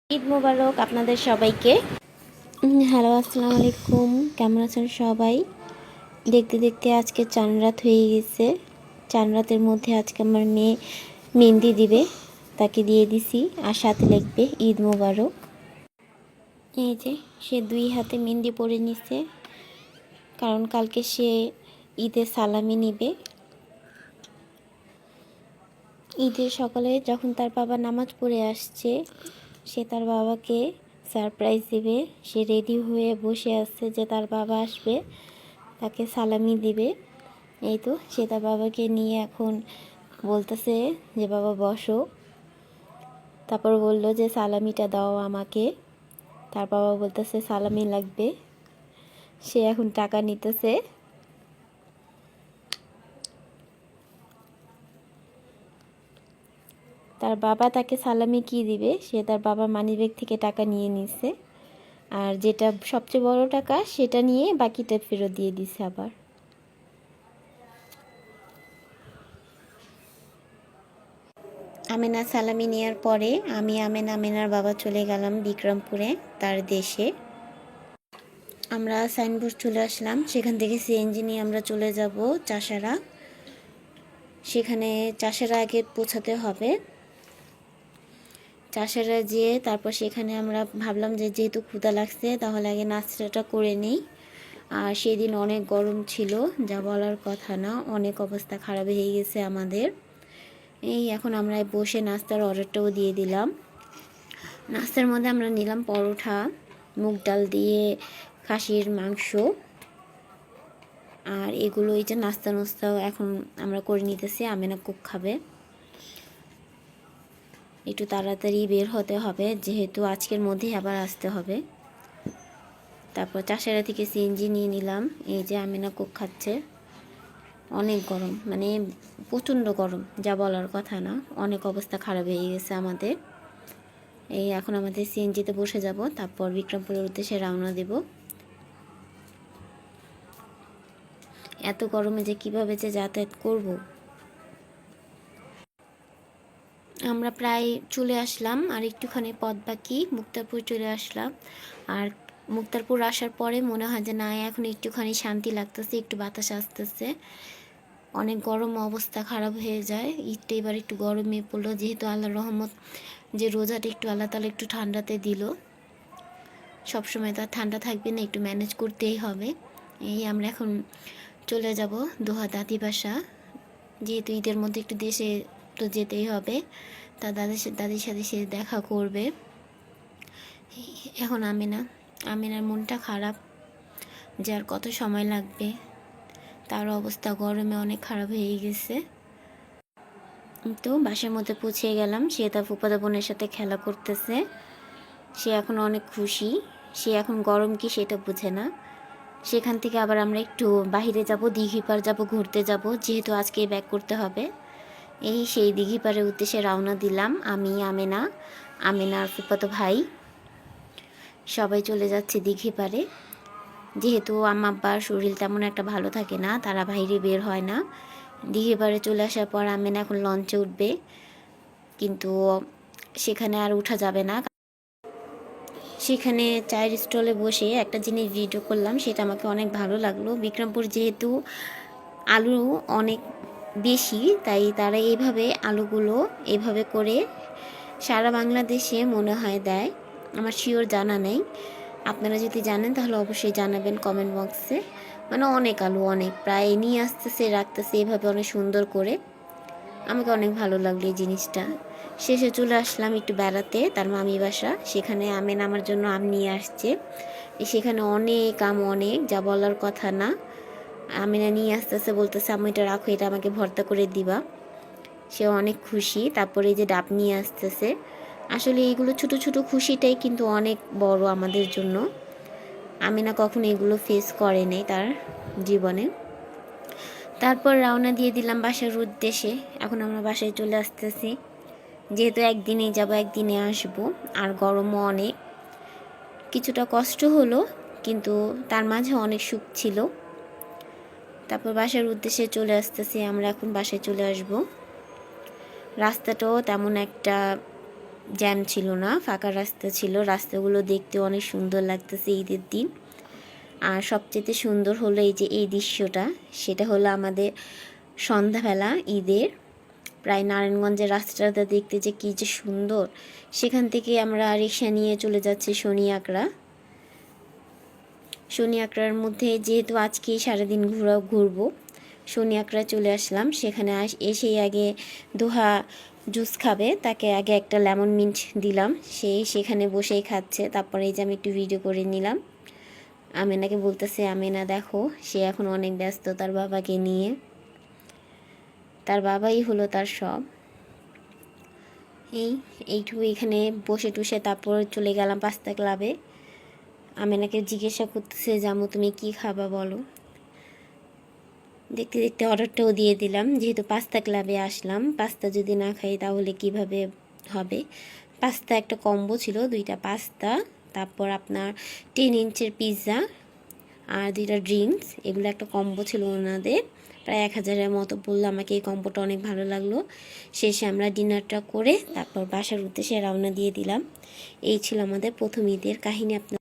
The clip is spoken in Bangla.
ঈদ মোবারক আপনাদের সবাইকে। হ্যালো, আসসালামু আলাইকুম। কেমন আছেন সবাই? দেখতে দেখতে আজকে চান রাত হয়ে গেছে। চান রাতের মধ্যে আজকে আমার মেয়ে মেহেন্দি দিবে, তাকে দিয়ে দিছি আর সাথে লিখবে ঈদ মোবারক। এই যে সে 2 হাতে মেহেন্দি পরে নিছে, কারণ কালকে সে ঈদের সালামি নিবে। ঈদের সকালে যখন তার বাবা নামাজ পড়ে আসছে, সে তার বাবাকে সারপ্রাইজ দিবে। সে রেডি হয়ে বসে আছে যে তার বাবা আসবে, তাকে সালামি দিবে। এই তো সে তার বাবাকে নিয়ে এখন বলতেছে যে বাবা বসো। তারপর বলল যে সালামিটা দাও আমাকে। তার বাবা বলতেছে সালামি লাগবে। সে এখন টাকা নিতেছে। তার বাবা তাকে সালামি কি দিবে, সে তার বাবার মানিব্যাগ থেকে টাকা নিয়ে নিছে, আর যেটা সবচেয়ে বড় টাকা সেটা নিয়ে বাকিটা ফেরত দিয়ে দিছে। আবার আমেনা সালামি নেওয়ার পরে আমি আমেনার বাবা চলে গেলাম বিক্রমপুরে, তার দেশে। আমরা সাইনবোর্ড চলে আসলাম, সেখান থেকে সিএনজি নিয়ে আমরা চলে যাব চাষারা। সেখানে চাষারা আগে পৌঁছাতে হবে। চাষারা যেয়ে তারপর সেখানে আমরা ভাবলাম যে যেহেতু ক্ষুধা লাগছে তাহলে আগে নাস্তাটা করে নিই। আর সেদিন অনেক গরম ছিল, যা বলার কথা না, অনেক অবস্থা খারাপ হয়ে গেছে আমাদের। এই এখন আমরা বসে নাস্তার অর্ডারটাও দিয়ে দিলাম। নাস্তার মধ্যে আমরা নিলাম পরোটা, মুগ ডাল দিয়ে খাসির মাংস, আর এগুলো এই যে নাস্তাও এখন আমরা করে নিতেছি। আমেনা কুক খাবে। একটু তাড়াতাড়ি বের হতে হবে যেহেতু আজকের মধ্যেই আবার আসতে হবে। তারপর চাষারা থেকে সিএনজি নিয়ে নিলাম। এই যে আমেনা কুক খাচ্ছে। অনেক গরম, মানে প্রচণ্ড গরম, যা বলার কথা না, অনেক অবস্থা খারাপ হয়ে গেছে আমাদের। এই এখন আমাদের সিএনজিতে বসে যাব, তারপর বিক্রমপুরের উদ্দেশ্যে রওনা দেব। এত গরমে যে কিভাবে যে যাতায়াত করব। আমরা প্রায় চলে আসলাম, আর একটুখানি পথ বাকি, মুক্তারপুর চলে আসলাম। আর মুক্তারপুর আসার পরে মনে হয় যে না, এখন একটুখানি শান্তি লাগতেছে, একটু বাতাস আসতেছে। অনেক গরম, অবস্থা খারাপ হয়ে যায়। ঈদটা এবার একটু গরমে পড়লো, যেহেতু আল্লাহর রহমত যে রোজাটা একটু আল্লাহ তাআলা একটু ঠান্ডাতে দিল। সবসময় তো আর ঠান্ডা থাকবে না, একটু ম্যানেজ করতেই হবে। এই আমরা এখন চলে যাব দোহা দাদি বাসা, যেহেতু ঈদের মধ্যে একটু দেশে তো যেতেই হবে। তা দাদির সাথে সে দেখা করবে। এখন আমিনার মনটা খারাপ যে আর কত সময় লাগবে। তার অবস্থা গরমে অনেক খারাপ হয়ে গেছে। তো বাসার মধ্যে পৌঁছে গেলাম। সে তার ফুফাতো বোনের সাথে খেলা করতেছে। সে এখন অনেক খুশি। সে এখন গরম কি সেটা বুঝে না। সেখান থেকে আবার আমরা একটু বাহিরে যাব, দিঘিপাড় যাব, ঘুরতে যাব, যেহেতু আজকে ব্যাক করতে হবে। এই সেই দিঘিপাড়ের উদ্দেশ্যে রওনা দিলাম। আমি, আমেনার ফুফাতো ভাই সবাই চলে যাচ্ছে দিঘিপাড়ে। যেহেতু আম্মা আব্বার শরীর তেমন একটা ভালো থাকে না, তারা বাইরে বের হয় না। দিঘিপাড়ে চলে আসার পর আমেনা এখন লঞ্চে উঠবে, কিন্তু সেখানে আর উঠা যাবে না। সেখানে চায়ের স্টলে বসে একটা জিনিস ভিডিও করলাম, সেটা আমাকে অনেক ভালো লাগলো। বিক্রমপুর যেহেতু আলু অনেক বেশি, তাই তারা এইভাবে আলুগুলো এইভাবে করে সারা বাংলাদেশে মনে হয় দেয়। আমার শিওর জানা নেই, আপনারা যদি জানেন তাহলে অবশ্যই জানাবেন কমেন্ট বক্সে। মানে অনেক আলু, অনেক প্রায় নিয়ে আসতেছে, রাখতেছে এভাবে অনেক সুন্দর করে। আমাকে অনেক ভালো লাগলো এই জিনিসটা। শেষে চলে আসলাম একটু বেড়াতে তার মামি বাসা। সেখানে আমেন আমার জন্য আম নিয়ে আসছে। সেখানে অনেক আম, অনেক, যা বলার কথা না। আমিনা নিয়ে আসতেছে, বলতেছে আমি এটা রাখো, এটা আমাকে ভর্তা করে দিবা। সে অনেক খুশি। তারপরে এই যে ডাব নিয়ে আসতেছে। আসলে এইগুলো ছোট ছোট খুশিটাই কিন্তু অনেক বড় আমাদের জন্য। আমিনা কখনো এগুলো ফেস করে নাই তার জীবনে। তারপর রওনা দিয়ে দিলাম বাসার উদ্দেশ্যে। এখন আমরা বাসায় চলে আসতেছি, যেহেতু একদিনেই যাব, একদিনে আসবো, আর গরমও অনেক। কিছুটা কষ্ট হলো, কিন্তু তার মাঝে অনেক সুখ ছিল। তারপর বাসার উদ্দেশ্যে চলে আসতেছি। আমরা এখন বাসায় চলে আসব। রাস্তাটাও তেমন একটা জ্যাম ছিল না, ফাঁকা রাস্তা ছিল। রাস্তাগুলো দেখতে অনেক সুন্দর লাগতেছে ঈদের দিন। আর সবচেয়ে সুন্দর হলো এই যে এই দৃশ্যটা, সেটা হলো আমাদের সন্ধ্যাবেলা ঈদের। প্রায় নারায়ণগঞ্জের রাস্তাটা দেখতে যে কী যে সুন্দর। সেখান থেকে আমরা রিক্সা নিয়ে চলে যাচ্ছি শনি আঁকড়া। শনি আঁকড়ার মধ্যে যেহেতু আজকে সারাদিন ঘুরবো, শনি আঁকড়া চলে আসলাম। সেখানে এসেই আগে দোহা জুস খাবে, তাকে আগে একটা লেমন মিন্ট দিলাম, সেখানে বসেই খাচ্ছে। তারপরে এই যে আমি একটু ভিডিও করে নিলাম। আমেনাকে বলতেছে, আমেনা দেখো, সে এখন অনেক ব্যস্ত তার বাবাকে নিয়ে, তার বাবাই হলো তার সব। এইটুকু এখানে বসে টুসে তারপর চলে গেলাম পাস্তা ক্লাবে। আমেনাকে জিজ্ঞাসা করতেছে, জামু তুমি কি খাবা বলো। দেখতে দেখতে অর্ডারটাও দিয়ে দিলাম, যেহেতু পাস্তা ক্লাবে আসলাম, পাস্তা যদি না খাই তাহলে কিভাবে হবে। পাস্তা একটা কম্বো ছিল, 2টা পাস্তা, তারপর আপনার 10 ইঞ্চের পিৎজা আর 2টা ড্রিঙ্কস, এগুলো একটা কম্বো ছিল ওনাদের। প্রায় 1000-এর মতো বললো। আমাকে এই কম্বোটা অনেক ভালো লাগলো। শেষে আমরা ডিনারটা করে তারপর বাসার উদ্দেশ্যে রওনা দিয়ে দিলাম। এই ছিল আমাদের প্রথম ঈদের কাহিনী। আপনার